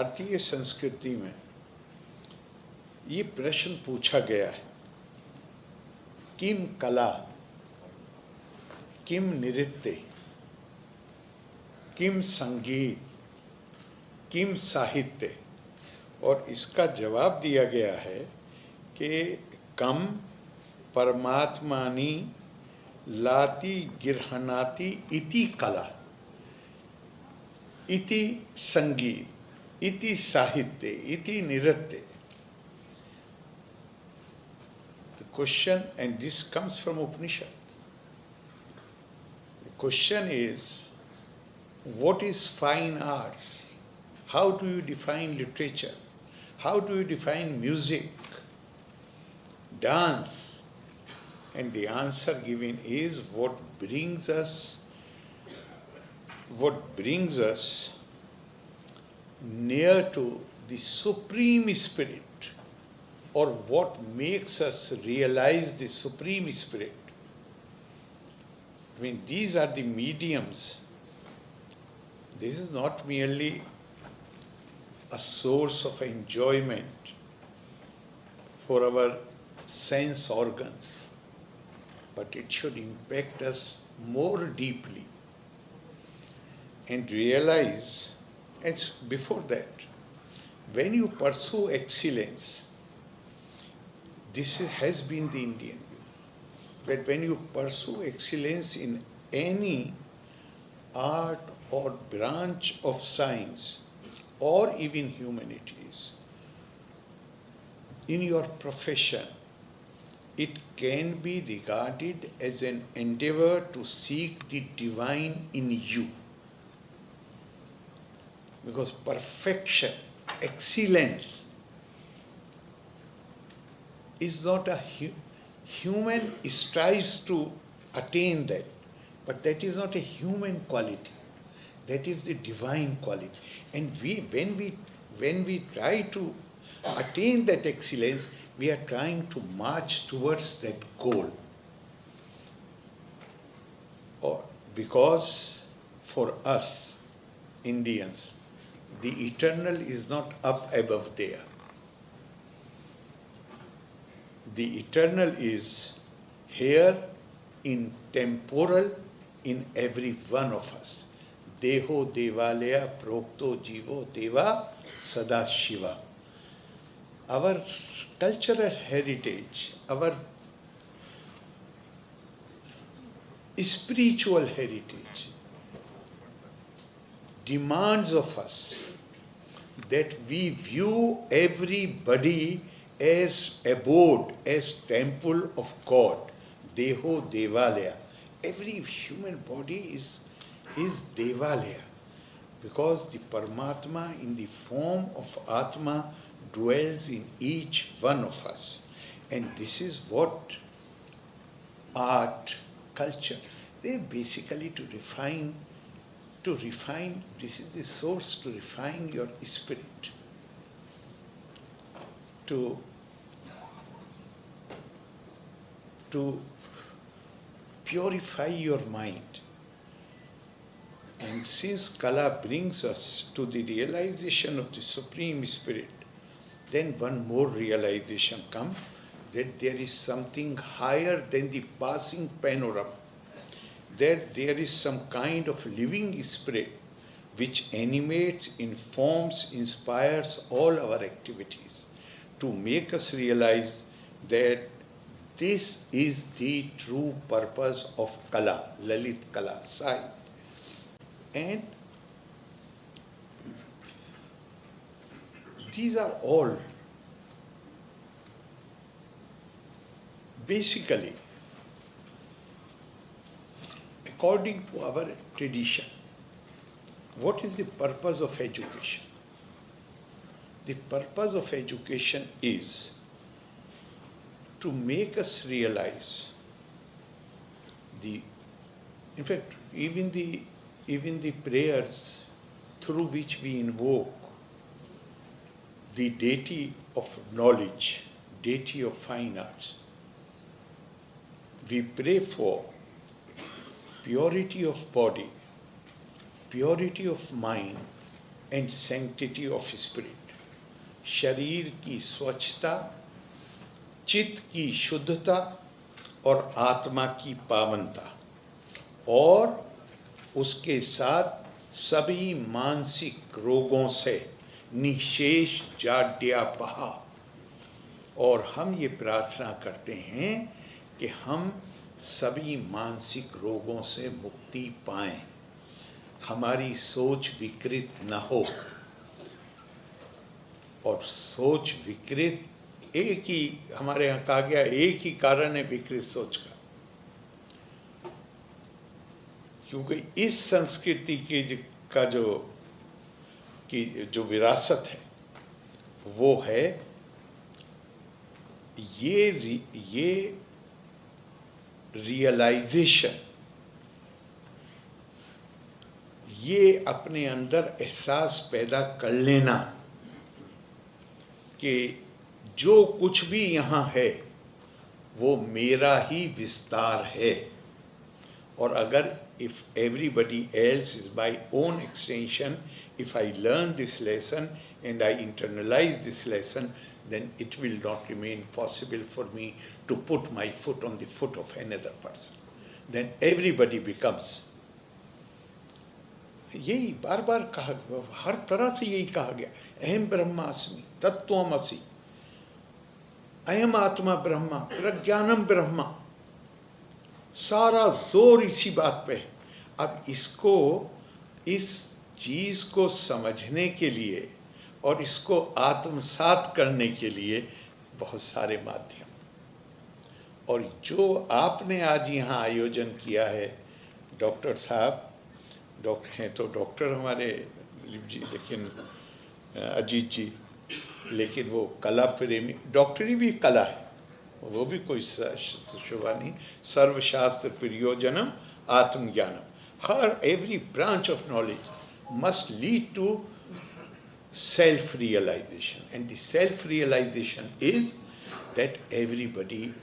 भारतीय संस्कृति में ये प्रश्न पूछा गया है, किम कला, किम नृत्य, किम संगीत, किम साहित्य, और इसका जवाब दिया गया है कि कम परमात्मानि लाति गिरहनाति इति कला, इति संगीत, इति साहित्य, इति नृत्य. The question, and this comes from Upanishad. The question is, what is fine arts? How do you define literature? How do you define music, dance? And the answer given is what brings us near to the Supreme Spirit, or what makes us realize the Supreme Spirit. I mean, these are the mediums. This is not merely a source of enjoyment for our sense organs, but it should impact us more deeply and realize, and before that, when you pursue excellence, this has been the Indian view, that when you pursue excellence in any art or branch of science or even humanities, in your profession, it can be regarded as an endeavor to seek the divine in you. Because perfection, excellence, is not a human strives to attain that, but that is not a human quality. That is the divine quality. And when we try to attain that excellence, we are trying to march towards that goal. Or because for us Indians, the eternal is not up above there. The eternal is here in temporal in every one of us. Deho devalaya prokto jivo deva sada shiva. Our cultural heritage, our spiritual heritage demands of us that we view everybody as abode, as temple of God. Deho devalaya. Every human body is devalaya, because the Paramatma in the form of Atma dwells in each one of us. And this is what art, culture, they basically to refine, this is the source to refine your spirit, to purify your mind. And since Kala brings us to the realization of the Supreme Spirit, then one more realization comes, that there is something higher than the passing panorama, that there is some kind of living spirit which animates, informs, inspires all our activities, to make us realize that this is the true purpose of Kala, Lalit Kala, Sahitya. And these are all basically, according to our tradition, what is the purpose of education? The purpose of education is to make us realize in fact, even the prayers through which we invoke the deity of knowledge, deity of fine arts, we pray for purity of body, purity of mind, and sanctity of spirit. शरीर की स्वच्छता, चित्त की शुद्धता और आत्मा की पावनता, और उसके साथ सभी मानसिक रोगों से निशेष जाड्यापहा। और हम ये प्रार्थना करते हैं कि हम सभी मानसिक रोगों से मुक्ति पाएं, हमारी सोच विकृत न हो। और सोच विकृत, एक ही हमारे यहाँ कहा गया, एक ही कारण है विकृत सोच का, क्योंकि इस संस्कृति का जो विरासत है वो है ये रियलाइजेशन, ये अपने अंदर एहसास पैदा कर लेना कि जो कुछ भी यहाँ है वो मेरा ही विस्तार है। और अगर if everybody else is by own extension, if I learn this lesson and I internalize this lesson, then it will not remain possible for me to put my foot on the foot of another person. Then everybody becomes, यही बार बार कहा, हर तरह से यही कहा गया, अहम ब्रह्मास्मि तत्त्वमसि, अयम आत्मा ब्रह्मा प्रज्ञानम ब्रह्मा, सारा जोर इसी बात पे है। अब इसको, इस चीज को समझने के लिए और इसको आत्मसात करने के लिए बहुत सारे माध्यम, और जो आपने आज यहाँ आयोजन किया है, डॉक्टर साहब, डॉक्टर हैं तो डॉक्टर हमारे जी, लेकिन अजीत जी, लेकिन वो कला प्रेमी, डॉक्टरी भी कला है, वो भी कोई शुभा नहीं। सर्वशास्त्र प्रयोजनम आत्मज्ञानम, हर every branch of knowledge must lead to self realization, and the self realization is that everybody,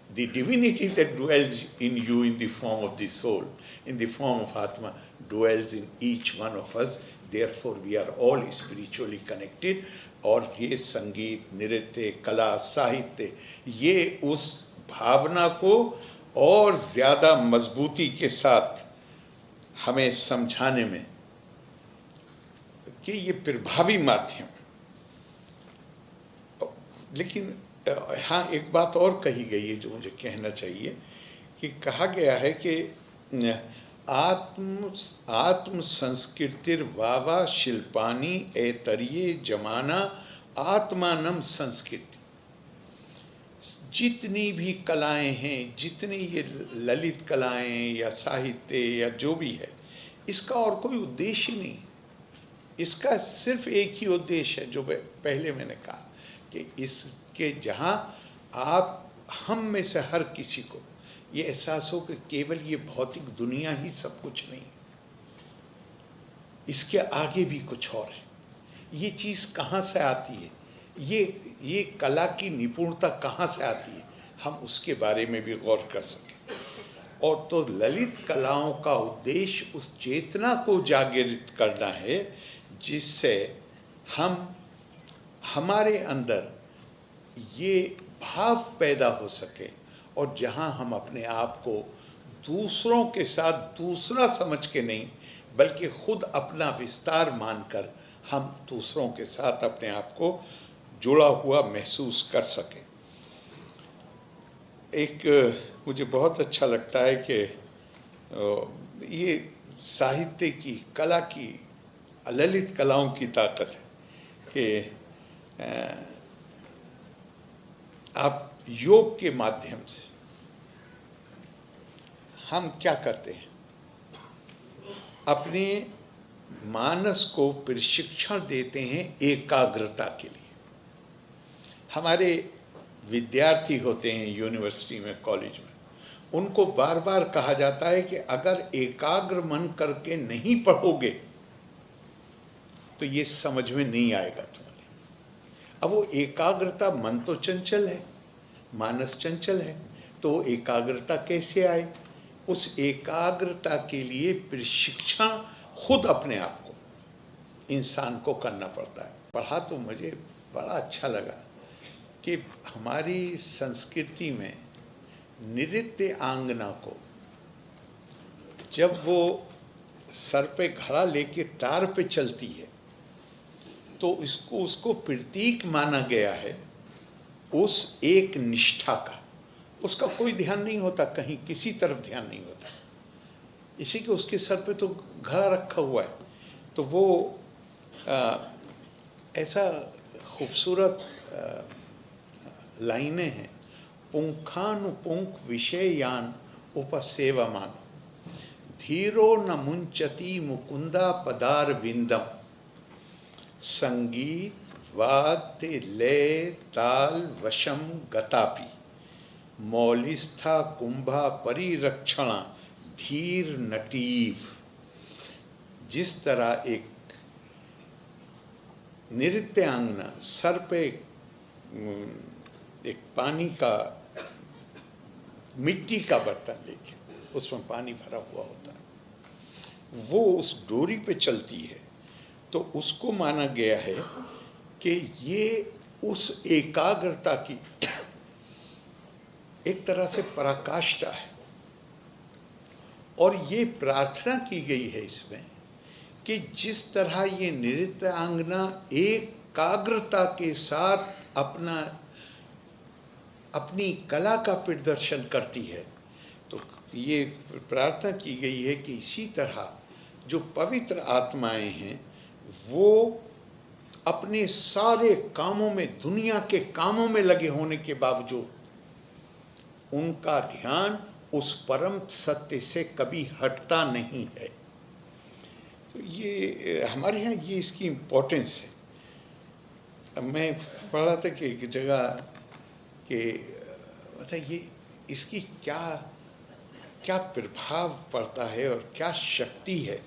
the divinity that dwells in you in the form of the soul, in the form of Atma, dwells in each one of us. Therefore we are all spiritually connected. और ये संगीत, नृत्य, कला, साहित्य, ये उस भावना को और ज़्यादा मजबूती के साथ हमें समझाने में कि ये प्रभावी माध्यम। लेकिन हाँ, एक बात और कही गई है जो मुझे कहना चाहिए, कि कहा गया है कि आत्म संस्कृतिर वावा शिल्पानी एतरिये जमाना आत्मानम संस्कृति। जितनी भी कलाएं हैं, जितनी ये ललित कलाएं या साहित्य या जो भी है, इसका और कोई उद्देश्य नहीं, इसका सिर्फ एक ही उद्देश्य है जो पहले मैंने कहा, कि इसके जहाँ आप, हम में से हर किसी को ये एहसास हो कि केवल ये भौतिक दुनिया ही सब कुछ नहीं, इसके आगे भी कुछ और है। ये चीज़ कहाँ से आती है, ये कला की निपुणता कहाँ से आती है, हम उसके बारे में भी गौर कर सकें। और तो ललित कलाओं का उद्देश्य उस चेतना को जागृत करना है जिससे हमारे अंदर ये भाव पैदा हो सके, और जहाँ हम अपने आप को दूसरों के साथ दूसरा समझ के नहीं, बल्कि खुद अपना विस्तार मानकर हम दूसरों के साथ अपने आप को जुड़ा हुआ महसूस कर सकें। एक मुझे बहुत अच्छा लगता है कि ये साहित्य की, कला की, ललित कलाओं की ताकत है कि आप योग के माध्यम से हम क्या करते हैं, अपने मानस को प्रशिक्षण देते हैं एकाग्रता के लिए। हमारे विद्यार्थी होते हैं यूनिवर्सिटी में, कॉलेज में, उनको बार बार कहा जाता है कि अगर एकाग्र मन करके नहीं पढ़ोगे तो ये समझ में नहीं आएगा तुम्हारे। अब वो एकाग्रता, मन तो चंचल है, मानस चंचल है, तो एकाग्रता कैसे आए? उस एकाग्रता के लिए प्रशिक्षण खुद अपने आप को, इंसान को करना पड़ता है। पढ़ा तो मुझे बड़ा अच्छा लगा कि हमारी संस्कृति में नृत्य आंगना को जब वो सर पे घड़ा लेके तार पे चलती है तो उसको प्रतीक माना गया है उस एक निष्ठा का। उसका कोई ध्यान नहीं होता, कहीं किसी तरफ ध्यान नहीं होता, इसी के उसके सर पे तो घड़ा रखा हुआ है। तो वो ऐसा खूबसूरत लाइनें हैं, पुंखानुपुंख विषयान उपसेवमान धीरो न मुंचति मुकुंदा पदार विंदम संगीत वाद्य लय ताल वशम गतापि मौलिस्था कुंभा परिरक्षणा धीर नटीव। जिस तरह एक नृत्यांगना सर पे एक पानी का मिट्टी का बर्तन लेके उसमें पानी भरा हुआ होता है, वो उस डोरी पे चलती है, तो उसको माना गया है कि ये उस एकाग्रता की एक तरह से पराकाष्ठा है। और ये प्रार्थना की गई है इसमें कि जिस तरह ये नृत्यांगना एकाग्रता के साथ अपनी कला का प्रदर्शन करती है, तो ये प्रार्थना की गई है कि इसी तरह जो पवित्र आत्माएं हैं वो अपने सारे कामों में, दुनिया के कामों में लगे होने के बावजूद उनका ध्यान उस परम सत्य से कभी हटता नहीं है। तो ये हमारे यहाँ ये इसकी इम्पोर्टेंस है। मैं पढ़ा था कि एक जगह कि मतलब ये इसकी क्या प्रभाव पड़ता है और क्या शक्ति है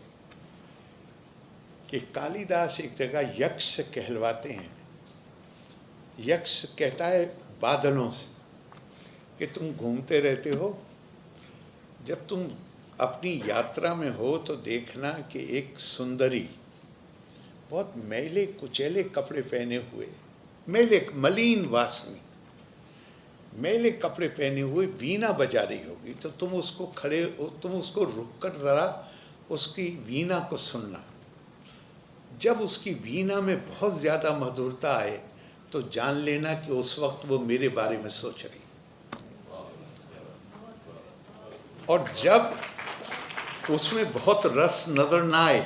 कि कालिदास एक जगह यक्ष कहलवाते हैं। यक्ष कहता है बादलों से कि तुम घूमते रहते हो, जब तुम अपनी यात्रा में हो तो देखना कि एक सुंदरी बहुत मैले कुचैले कपड़े पहने हुए, मैले मलिन वासनी मैले कपड़े पहने हुए वीणा बजा रही होगी, तो तुम उसको रुककर ज़रा उसकी वीणा को सुनना। जब उसकी वीणा में बहुत ज़्यादा मधुरता आए तो जान लेना कि उस वक्त वो मेरे बारे में सोच रही। और जब उसमें बहुत रस नजर ना आए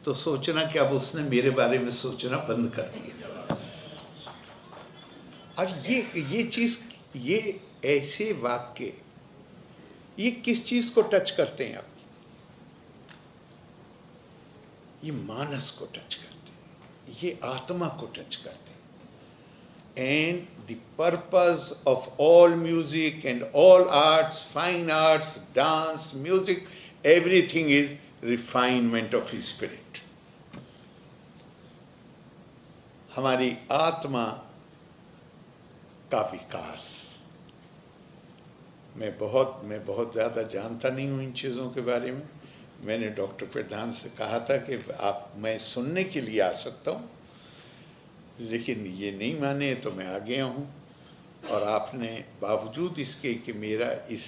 तो सोचना कि अब उसने मेरे बारे में सोचना बंद कर दिया। और ये चीज़, ये ऐसे वाक्य ये किस चीज को टच करते हैं? आप ये मानस को टच करते हैं, ये आत्मा को टच करते हैं। And the purpose of all music and all arts, fine arts, dance, music, everything is refinement of spirit. हमारी आत्मा का विकास। मैं बहुत ज़्यादा जानता नहीं हूँ इन चीज़ों के बारे में। मैंने डॉक्टर प्रधान से कहा था कि मैं सुनने के लिए आ सकता हूँ, लेकिन ये नहीं माने तो मैं आ गया हूँ। और आपने बावजूद इसके कि मेरा इस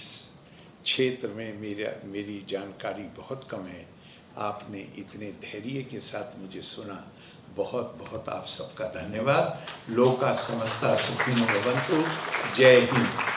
क्षेत्र में मेरी जानकारी बहुत कम है, आपने इतने धैर्य के साथ मुझे सुना। बहुत बहुत आप सबका धन्यवाद। लोका समस्ता सुखिनो भवन्तु। जय हिंद।